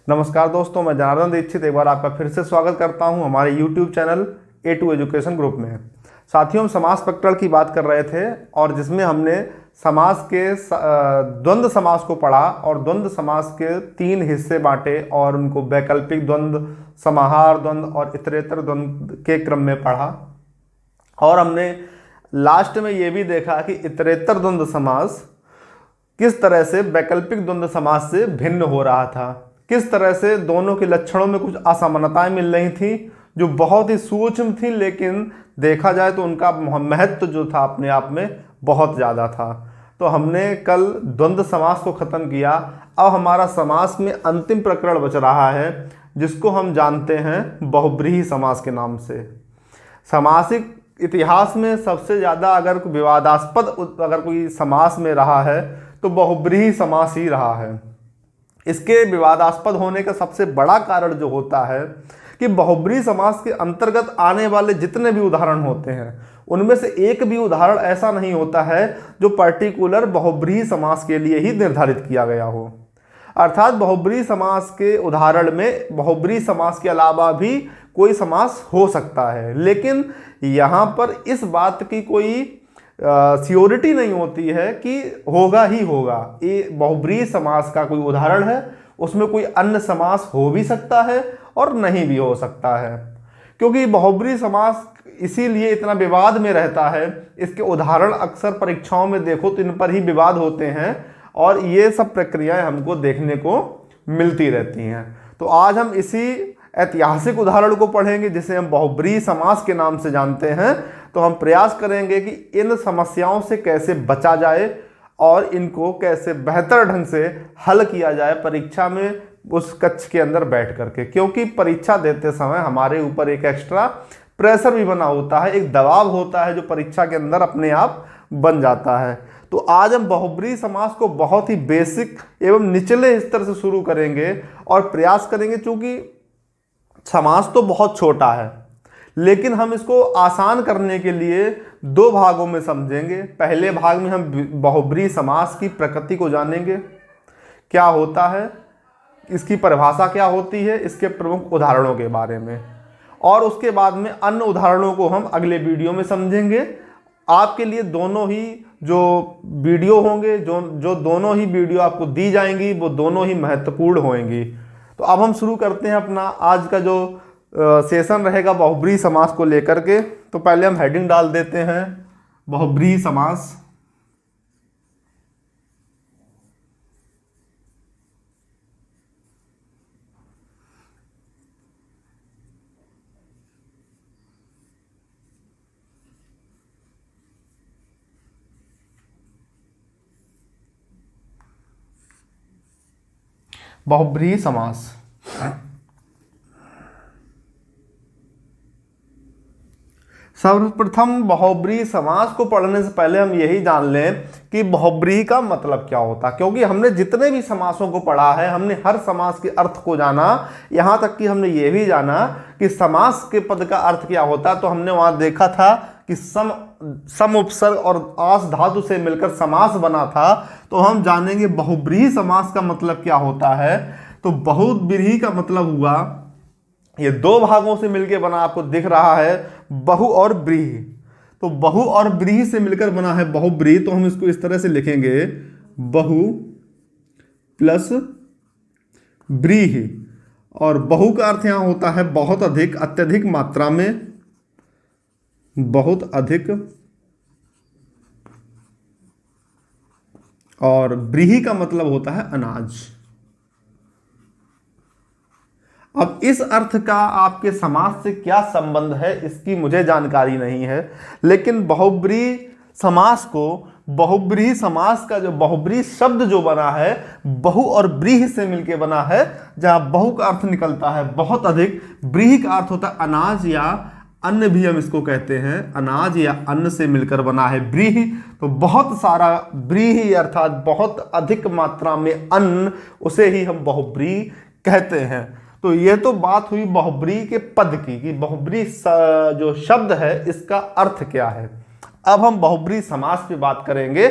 नमस्कार दोस्तों, मैं जनार्दन दीक्षित एक बार आपका फिर से स्वागत करता हूं हमारे YouTube channel A2 education group में। साथियों, हम समास प्रकरण की बात कर रहे थे और जिसमें हमने समास के द्वंद्व समास को पढ़ा और द्वंद्व समास के 3 हिस्से बांटे और उनको वैकल्पिक द्वंद्व, समाहार द्वंद्व और इतरेतर द्वंद्व के क्रम में पढ़ा। और हमने लास्ट में ये भी देखा कि इतरेतर द्वंद्व समास किस तरह से वैकल्पिक द्वंद्व समास से भिन्न हो रहा था, किस तरह से दोनों के लक्षणों में कुछ असमानताएं मिल रही थी जो बहुत ही सूक्ष्म थी, लेकिन देखा जाए तो उनका महत्व जो था अपने आप में बहुत ज़्यादा था। तो हमने कल द्वंद्व समास को ख़त्म किया। अब हमारा समास में अंतिम प्रकरण बच रहा है जिसको हम जानते हैं बहुब्रीहि समास के नाम से। सामासिक इतिहास में सबसे ज़्यादा अगर विवादास्पद अगर कोई समास में रहा है तो बहुब्रीहि समास ही रहा है। इसके विवादास्पद होने का सबसे बड़ा कारण जो होता है कि बहुब्रीहि समास के अंतर्गत आने वाले जितने भी उदाहरण होते हैं उनमें से एक भी उदाहरण ऐसा नहीं होता है जो पर्टिकुलर बहुब्रीहि समास के लिए ही निर्धारित किया गया हो। अर्थात बहुब्रीहि समास के उदाहरण में बहुब्रीहि समास के अलावा भी कोई समास हो सकता है, लेकिन यहाँ पर इस बात की कोई सियोरिटी नहीं होती है कि होगा ही होगा। ये बहुब्रीहि समास का कोई उदाहरण है, उसमें कोई अन्य समास हो भी सकता है और नहीं भी हो सकता है। क्योंकि बहुब्रीहि समास इसीलिए इतना विवाद में रहता है, इसके उदाहरण अक्सर परीक्षाओं में देखो तो इन पर ही विवाद होते हैं और ये सब प्रक्रियाएं हमको देखने को मिलती रहती हैं। तो आज हम इसी ऐतिहासिक उदाहरण को पढ़ेंगे जिसे हम बहुब्रीहि समास के नाम से जानते हैं। तो हम प्रयास करेंगे कि इन समस्याओं से कैसे बचा जाए और इनको कैसे बेहतर ढंग से हल किया जाए परीक्षा में उस कक्ष के अंदर बैठ करके, क्योंकि परीक्षा देते समय हमारे ऊपर एक एक्स्ट्रा प्रेशर भी बना होता है, एक दबाव होता है जो परीक्षा के अंदर अपने आप बन जाता है। तो आज हम बहुब्रीहि समास को बहुत ही बेसिक एवं निचले स्तर से शुरू करेंगे और प्रयास करेंगे, चूंकि समास तो बहुत छोटा है लेकिन हम इसको आसान करने के लिए 2 भागों में समझेंगे। पहले भाग में हम बहुब्रीहि समास की प्रकृति को जानेंगे, क्या होता है, इसकी परिभाषा क्या होती है, इसके प्रमुख उदाहरणों के बारे में, और उसके बाद में अन्य उदाहरणों को हम अगले वीडियो में समझेंगे। आपके लिए दोनों ही जो वीडियो होंगे, जो दोनों ही वीडियो आपको दी जाएंगी वो दोनों ही महत्वपूर्ण होंगी। तो अब हम शुरू करते हैं अपना आज का जो सेशन रहेगा बहुब्रीहि समास को लेकर के। तो पहले हम हेडिंग डाल देते हैं बहुब्रीहि समास। बहुब्रीहि समास सर्वप्रथम बहुब्रीहि समास को पढ़ने से पहले हम यही जान लें कि बहुब्रीहि का मतलब क्या होता है, क्योंकि हमने जितने भी समासों को पढ़ा है हमने हर समास के अर्थ को जाना, यहाँ तक कि हमने ये भी जाना कि समास के पद का अर्थ क्या होता है। तो हमने वहाँ देखा था कि सम उपसर्ग और आस धातु से मिलकर समास बना था। तो हम जानेंगे बहुब्रीहि समास का मतलब क्या होता है। तो बहुब्रीहि का मतलब हुआ, ये 2 भागों से मिलकर बना, आपको दिख रहा है बहु और ब्रीहि। तो बहु और ब्रीहि से मिलकर बना है बहुब्रीहि। तो हम इसको इस तरह से लिखेंगे, बहु प्लस ब्रीहि। और बहु का अर्थ यहां होता है बहुत अधिक, अत्यधिक मात्रा में, बहुत अधिक। और ब्रीहि का मतलब होता है अनाज। अब इस अर्थ का आपके समास से क्या संबंध है इसकी मुझे जानकारी नहीं है, लेकिन बहुब्रीहि समास को, बहुब्रीहि समास का जो बहुब्रीहि शब्द जो बना है बहु और ब्रीहि से मिलके बना है, जहां बहु का अर्थ निकलता है बहुत अधिक, ब्रीहि का अर्थ होता है अनाज या अन्न भी हम इसको कहते हैं, अनाज या अन्न से मिलकर बना है ब्रीहि। तो बहुत सारा ब्रीहि अर्थात बहुत अधिक मात्रा में अन्न, उसे ही हम बहुब्रीहि कहते हैं। तो ये तो बात हुई बहुब्रीहि के पद की कि बहुब्रीहि जो शब्द है इसका अर्थ क्या है। अब हम बहुब्रीहि समास पे बात करेंगे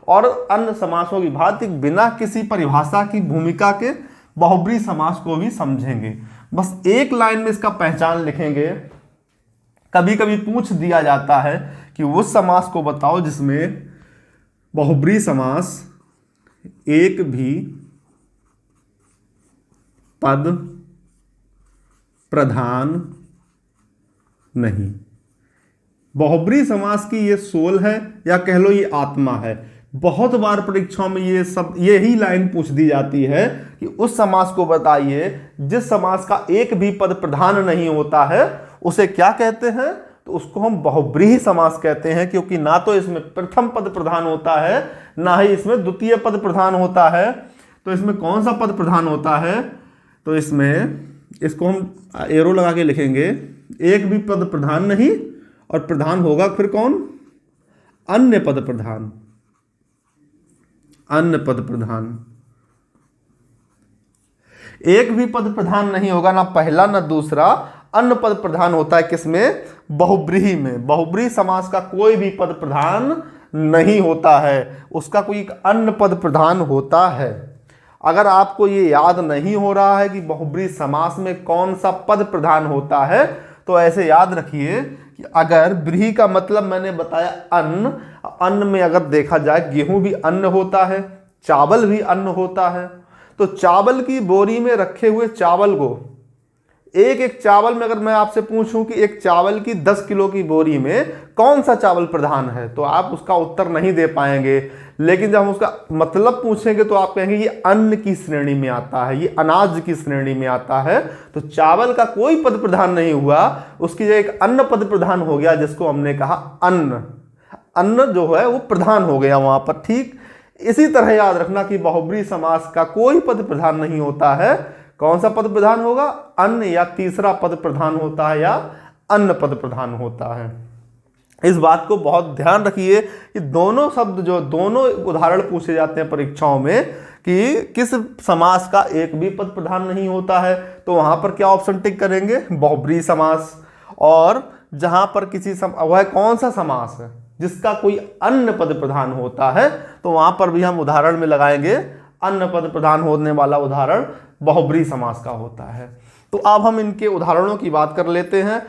और अन्य समासों की भांति बिना किसी परिभाषा की, भूमिका के बहुब्रीहि समास को भी समझेंगे। बस एक लाइन में इसका पहचान लिखेंगे। कभी कभी पूछ दिया जाता है कि उस समास को बताओ जिसमें बहुब्रीहि समास एक भी पद प्रधान नहीं। बहुब्रीहि समास की ये सोल है या कह लो ये आत्मा है। बहुत बार परीक्षाओं में यही लाइन पूछ दी जाती है कि उस समास को बताइए जिस समास का एक भी पद प्रधान नहीं होता है, उसे क्या कहते हैं? तो उसको हम बहुब्रीहि समास कहते हैं, क्योंकि ना तो इसमें प्रथम पद प्रधान होता है, ना ही इसमें द्वितीय पद प्रधान होता है। तो इसमें कौन सा पद प्रधान होता है? तो इसमें इसको हम एरो लगा के लिखेंगे, एक भी पद प्रधान नहीं, और प्रधान होगा फिर कौन? अन्य पद प्रधान। अन्य पद प्रधान, एक भी पद प्रधान नहीं होगा, ना पहला ना दूसरा, अन्य पद प्रधान होता है किसमें? बहुब्रीहि में। बहुब्रीहि समास का कोई भी पद प्रधान नहीं होता है, उसका कोई अन्य पद प्रधान होता है। अगर आपको ये याद नहीं हो रहा है कि बहुब्रीहि समास में कौन सा पद प्रधान होता है, तो ऐसे याद रखिए कि अगर ब्रीहि का मतलब मैंने बताया अन्न, अन्न में अगर देखा जाए गेहूं भी अन्न होता है, चावल भी अन्न होता है। तो चावल की बोरी में रखे हुए चावल को, एक एक चावल में अगर मैं आपसे पूछूं कि एक चावल की 10 किलो की बोरी में कौन सा चावल प्रधान है, तो आप उसका उत्तर नहीं दे पाएंगे। लेकिन जब हम उसका मतलब पूछेंगे तो आप कहेंगे ये अन्न की श्रेणी में आता है, ये अनाज की श्रेणी में आता है। तो चावल का कोई पद प्रधान नहीं हुआ, उसकी जगह एक अन्न पद प्रधान हो गया, जिसको हमने कहा अन्न। अन्न जो है वो प्रधान हो गया वहां पर। ठीक इसी तरह याद रखना कि बहुब्रीहि समास का कोई पद प्रधान नहीं होता है। कौन सा पद प्रधान होगा? अन्न, या तीसरा पद प्रधान होता है, या अन्न पद प्रधान होता है। इस बात को बहुत ध्यान रखिए कि दोनों शब्द जो दोनों उदाहरण पूछे जाते हैं परीक्षाओं में कि किस समास का एक भी पद प्रधान नहीं होता है, तो वहां पर क्या ऑप्शन टिक करेंगे? बहुब्रीहि समास। और जहां पर वह कौन सा समास है जिसका कोई अन्य पद प्रधान होता है, तो वहां पर भी हम उदाहरण में लगाएंगे अन्य पद प्रधान होने वाला उदाहरण बहुब्रीहि समास का होता है। तो अब हम इनके उदाहरणों की बात कर लेते हैं।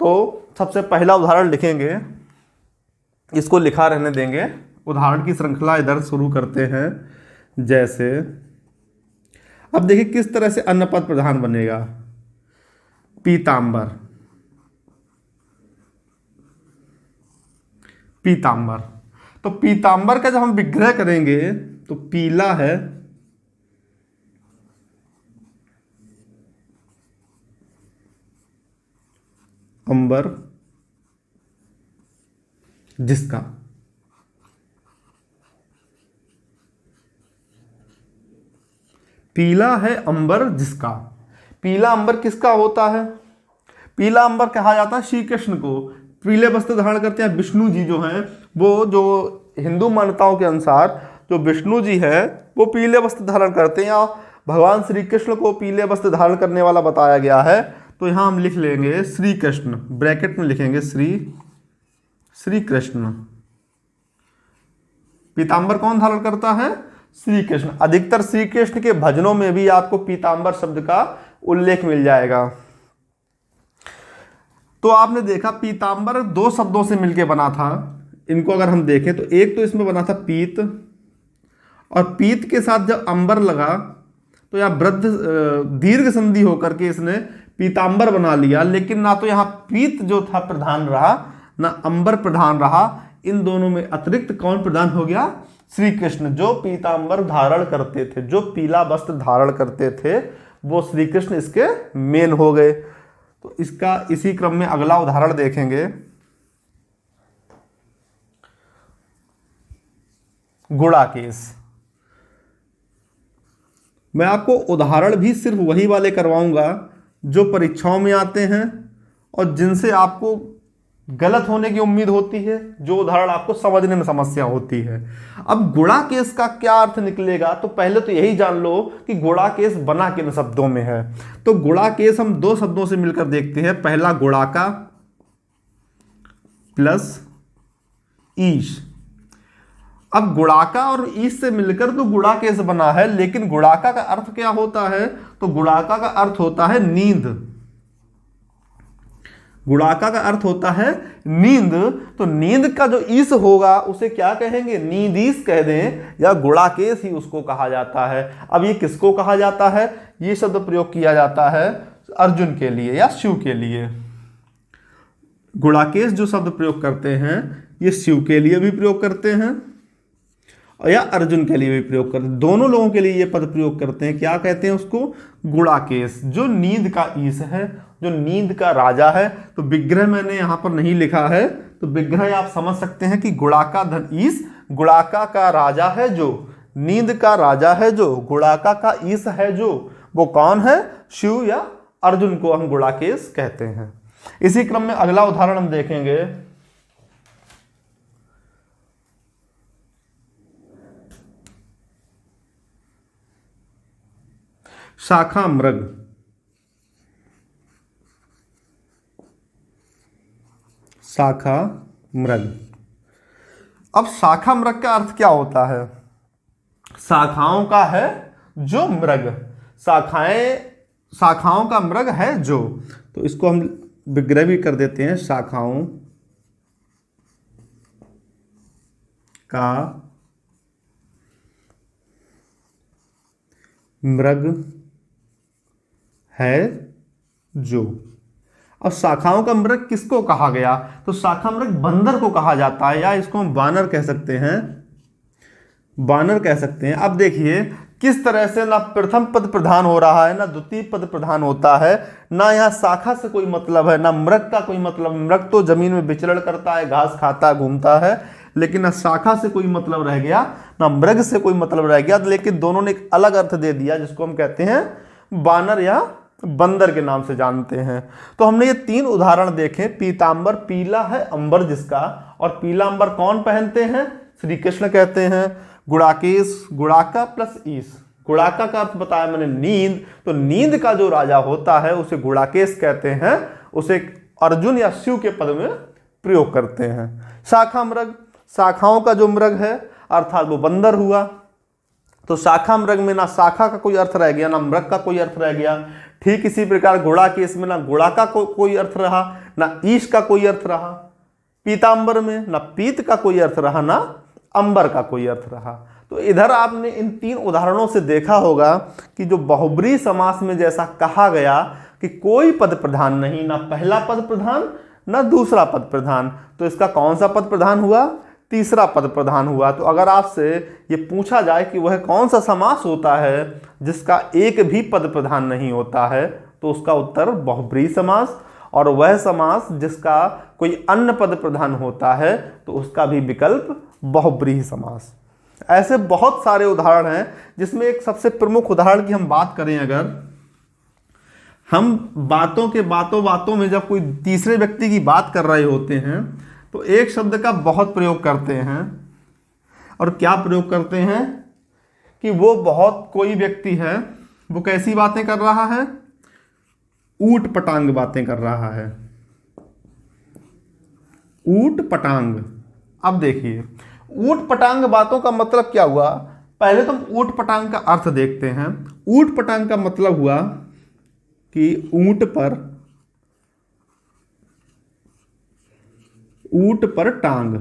तो सबसे पहला उदाहरण लिखेंगे, इसको लिखा रहने देंगे, उदाहरण की श्रृंखला इधर शुरू करते हैं। जैसे अब देखिए किस तरह से अन्य पद प्रधान बनेगा। पीतांबर, पीतांबर। तो पीतांबर का जब हम विग्रह करेंगे तो पीला है, अंबर जिसका। पीला है अंबर जिसका। पीला अंबर किसका होता है? पीला अंबर कहा जाता है श्री कृष्ण को। पीले वस्त्र धारण करते हैं विष्णु जी जो हैं, वो जो हिंदू मान्यताओं के अनुसार जो विष्णु जी हैं वो पीले वस्त्र धारण करते हैं, या भगवान श्री कृष्ण को पीले वस्त्र धारण करने वाला बताया गया है। तो यहां हम लिख लेंगे श्री कृष्ण, ब्रैकेट में लिखेंगे श्री कृष्ण। पीतांबर कौन धारण करता है? श्री कृष्ण। अधिकतर श्री कृष्ण के भजनों में भी आपको पीतांबर शब्द का उल्लेख मिल जाएगा। तो आपने देखा पीतांबर दो शब्दों से मिलकर बना था। इनको अगर हम देखें तो एक तो इसमें बना था पीत, और पीत के साथ जब अंबर लगा तो यहाँ वृद्ध दीर्घ संधि होकर के इसने पीतांबर बना लिया। लेकिन ना तो यहाँ पीत जो था प्रधान रहा, ना अंबर प्रधान रहा। इन दोनों में अतिरिक्त कौन प्रधान हो गया? श्री कृष्ण, जो पीतांबर धारण करते थे, जो पीला वस्त्र धारण करते थे, वो श्री कृष्ण इसके मेन हो गए। तो इसका इसी क्रम में अगला उदाहरण देखेंगे। गुड़ाकेश। मैं आपको उदाहरण भी सिर्फ वही वाले करवाऊंगा जो परीक्षाओं में आते हैं और जिनसे आपको गलत होने की उम्मीद होती है, जो उदाहरण आपको समझने में समस्या होती है। अब गुड़ाकेश का क्या अर्थ निकलेगा, तो पहले तो यही जान लो कि गुड़ाकेश बना किन शब्दों में है। तो गुड़ाकेश हम दो शब्दों से मिलकर देखते हैं। पहला गुड़ाका प्लस ईश। अब गुणाका और ईस से मिलकर तो गुणाकेश बना है, लेकिन गुणाका का अर्थ क्या होता है? तो गुणाका का अर्थ होता है नींद। गुणाका का अर्थ होता है नींद। तो नींद का जो ईस होगा उसे क्या कहेंगे? नींदीस कह दें, या गुणाकेश ही उसको कहा जाता है। अब ये किसको कहा जाता है? ये शब्द प्रयोग किया जाता है अर्जुन के लिए या शिव के लिए। गुणाकेश जो शब्द प्रयोग करते हैं ये शिव के लिए भी प्रयोग करते हैं या अर्जुन के लिए भी प्रयोग करते हैं। दोनों लोगों के लिए ये पद प्रयोग करते हैं। क्या कहते हैं उसको? गुणाकेश। जो नींद का ईश है, जो नींद का राजा है। तो विग्रह मैंने यहां पर नहीं लिखा है, तो विग्रह आप समझ सकते हैं कि गुणाका धन ईश, गुणाका का राजा है जो, नींद का राजा है जो, गुणाका का ईश है जो, वो कौन है? शिव या अर्जुन को हम गुणाकेश कहते हैं। इसी क्रम में अगला उदाहरण हम देखेंगे। शाखा मृग। शाखा मृग। अब शाखा मृग का अर्थ क्या होता है? शाखाओं का है जो मृग, शाखाओं का मृग है जो। तो इसको हम विग्रह भी कर देते हैं, शाखाओं का मृग है जो। अब शाखाओं का मृग किसको कहा गया? तो शाखा मृग बंदर को कहा जाता है, या इसको हम वानर कह सकते हैं, वानर कह सकते हैं। अब देखिए किस तरह से ना प्रथम पद प्रधान हो रहा है, ना द्वितीय पद प्रधान होता है, ना यहाँ शाखा से कोई मतलब है, ना मृग का कोई मतलब। मृग तो जमीन में विचरण करता है, घास खाता है, घूमता है, लेकिन ना शाखा से कोई मतलब रह गया, ना मृग से कोई मतलब रह गया, लेकिन दोनों ने एक अलग अर्थ दे दिया जिसको हम कहते हैं वानर या बंदर के नाम से जानते हैं। तो हमने ये तीन उदाहरण देखे। पीतांबर, पीला है अंबर जिसका, और पीला अंबर कौन पहनते हैं? श्री कृष्ण कहते हैं। गुणाकेश, गुणाका प्लस ईश। गुणाका का अर्थ बताया मैंने नींद, तो नींद का जो राजा होता है उसे गुणाकेश कहते हैं, उसे अर्जुन या शिव के पद में प्रयोग करते हैं। शाखा मृग, शाखाओं का जो मृग है अर्थात वो बंदर हुआ। तो शाखा मृग में ना शाखा का कोई अर्थ रह गया, ना मृग का कोई अर्थ रह गया। ठीक इसी प्रकार गुणाकेश में ना गुणा का कोई अर्थ रहा, ना ईश का कोई अर्थ रहा। पीतांबर में ना पीत का कोई अर्थ रहा, ना अंबर का कोई अर्थ रहा। तो इधर आपने इन तीन उदाहरणों से देखा होगा कि जो बहुब्रीहि समास में जैसा कहा गया कि कोई पद प्रधान नहीं, ना पहला पद प्रधान ना दूसरा पद प्रधान, तो इसका कौन सा पद प्रधान हुआ? तीसरा पद प्रधान हुआ। तो अगर आपसे ये पूछा जाए कि वह कौन सा समास होता है जिसका एक भी पद प्रधान नहीं होता है, तो उसका उत्तर बहुब्रीहि समास, और वह समास जिसका कोई अन्य पद प्रधान होता है तो उसका भी विकल्प बहुब्रीहि समास। ऐसे बहुत सारे उदाहरण हैं, जिसमें एक सबसे प्रमुख उदाहरण की हम बात करें, अगर हम बातों के बातों में जब कोई तीसरे व्यक्ति की बात कर रहे होते हैं तो एक शब्द का बहुत प्रयोग करते हैं। और क्या प्रयोग करते हैं कि वो बहुत कोई व्यक्ति है, वो कैसी बातें कर रहा है? ऊट पटांग बातें कर रहा है, ऊट पटांग। अब देखिए ऊट पटांग बातों का मतलब क्या हुआ? पहले तो हम ऊट पटांग का अर्थ देखते हैं। ऊट पटांग का मतलब हुआ कि ऊट पर टांग।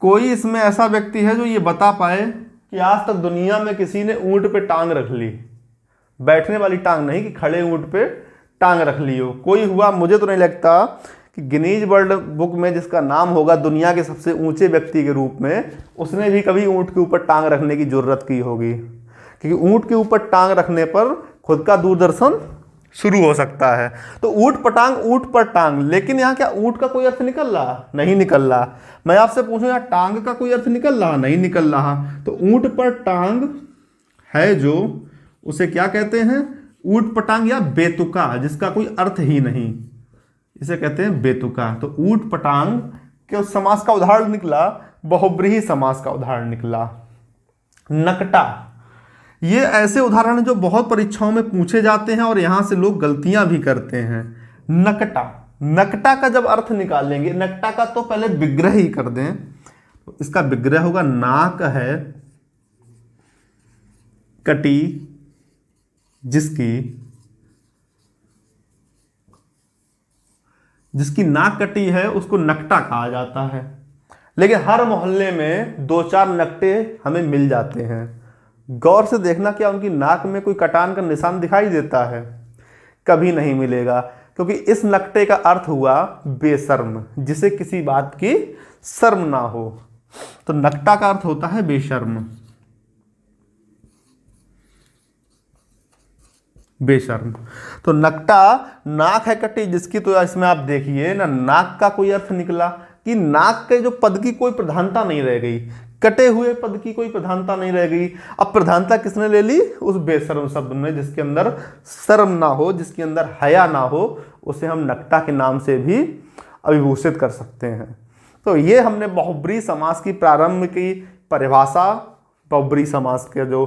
कोई इसमें ऐसा व्यक्ति है जो ये बता पाए कि आज तक दुनिया में किसी ने ऊंट पे टांग रख ली, बैठने वाली टांग नहीं, कि खड़े ऊंट पे टांग रख ली हो। कोई हुआ? मुझे तो नहीं लगता कि गिनीज वर्ल्ड बुक में जिसका नाम होगा दुनिया के सबसे ऊंचे व्यक्ति के रूप में, उसने भी कभी ऊंट के ऊपर टांग रखने की जरूरत की होगी, क्योंकि ऊंट के ऊपर टांग रखने पर खुद का दूरदर्शन शुरू हो सकता है। तो ऊट पटांग, ऊट पर टांग, लेकिन यहाँ क्या ऊंट का कोई अर्थ निकल रहा? नहीं निकल रहा। मैं आपसे पूछूं यहाँ टांग का कोई अर्थ निकल रहा? नहीं निकल रहा। तो ऊंट पर टांग है जो, उसे क्या कहते हैं? ऊट पटांग या बेतुका, जिसका कोई अर्थ ही नहीं, इसे कहते हैं बेतुका। तो ऊट पटांग के उस समास का उदाहरण निकला, बहुब्रीहि समास का उदाहरण निकला। नकटा, ये ऐसे उदाहरण जो बहुत परीक्षाओं में पूछे जाते हैं और यहां से लोग गलतियां भी करते हैं। नकटा, नकटा का जब अर्थ निकालेंगे, नकटा का तो पहले विग्रह ही कर दें। तो इसका विग्रह होगा नाक है कटी जिसकी नाक कटी है उसको नकटा कहा जाता है। लेकिन हर मोहल्ले में 2-4 नकटे हमें मिल जाते हैं। गौर से देखना, क्या उनकी नाक में कोई कटान का निशान दिखाई देता है? कभी नहीं मिलेगा, क्योंकि इस नकटे का अर्थ हुआ बेशर्म, जिसे किसी बात की शर्म ना हो। तो नकटा का अर्थ होता है बेशर्म। तो नकटा नाक है कटी जिसकी, तो इसमें आप देखिए ना, नाक का कोई अर्थ निकला कि नाक के जो पद की कोई प्रधानता नहीं रह गई, कटे हुए पद की कोई प्रधानता नहीं रह गई। अब प्रधानता किसने ले ली? उस बेशर्म शब्द में, जिसके अंदर शर्म ना हो, जिसके अंदर हया ना हो, उसे हम नकटा के नाम से भी अभिभूषित कर सकते हैं। तो ये हमने बहुब्रीहि समास की प्रारंभ की परिभाषा, बहुब्रीहि समास के जो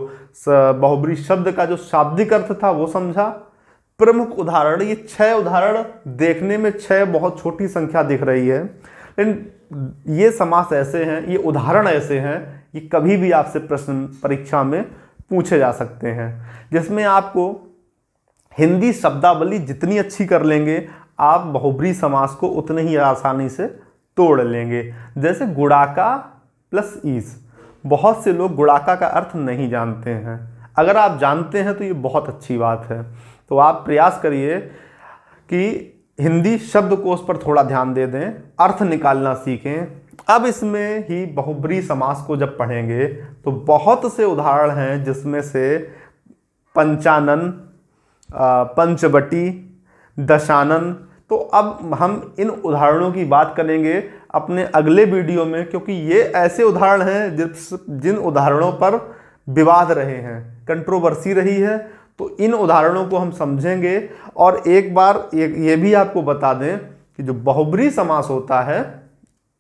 बहुब्रीहि शब्द का जो शाब्दिक अर्थ था वो समझा। प्रमुख उदाहरण, ये 6 उदाहरण देखने में 6 बहुत छोटी संख्या दिख रही है, लेकिन ये समास ऐसे हैं, ये उदाहरण ऐसे हैं, ये कभी भी आपसे प्रश्न परीक्षा में पूछे जा सकते हैं, जिसमें आपको हिंदी शब्दावली जितनी अच्छी कर लेंगे आप बहुब्रीहि समास को उतने ही आसानी से तोड़ लेंगे। जैसे गुणाका प्लस ईस, बहुत से लोग गुणाका का अर्थ नहीं जानते हैं। अगर आप जानते हैं तो ये बहुत अच्छी बात है। तो आप प्रयास करिए कि हिंदी शब्दकोश पर थोड़ा ध्यान दे दें, अर्थ निकालना सीखें। अब इसमें ही बहुब्रीहि समास को जब पढ़ेंगे तो बहुत से उदाहरण हैं, जिसमें से पंचानन, पंचवटी, दशानन। तो अब हम इन उदाहरणों की बात करेंगे अपने अगले वीडियो में, क्योंकि ये ऐसे उदाहरण हैं जिन उदाहरणों पर विवाद रहे हैं, कंट्रोवर्सी रही है। तो इन उदाहरणों को हम समझेंगे। और एक बार ये भी आपको बता दें कि जो बहुब्रीहि समास होता है,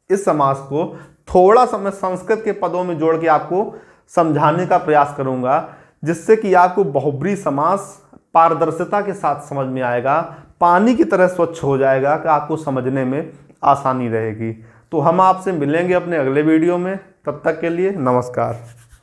इस समास को थोड़ा सा मैं संस्कृत के पदों में जोड़ के आपको समझाने का प्रयास करूंगा, जिससे कि आपको बहुब्रीहि समास पारदर्शिता के साथ समझ में आएगा, पानी की तरह स्वच्छ हो जाएगा कि आपको समझने में आसानी रहेगी। तो हम आपसे मिलेंगे अपने अगले वीडियो में। तब तक के लिए नमस्कार।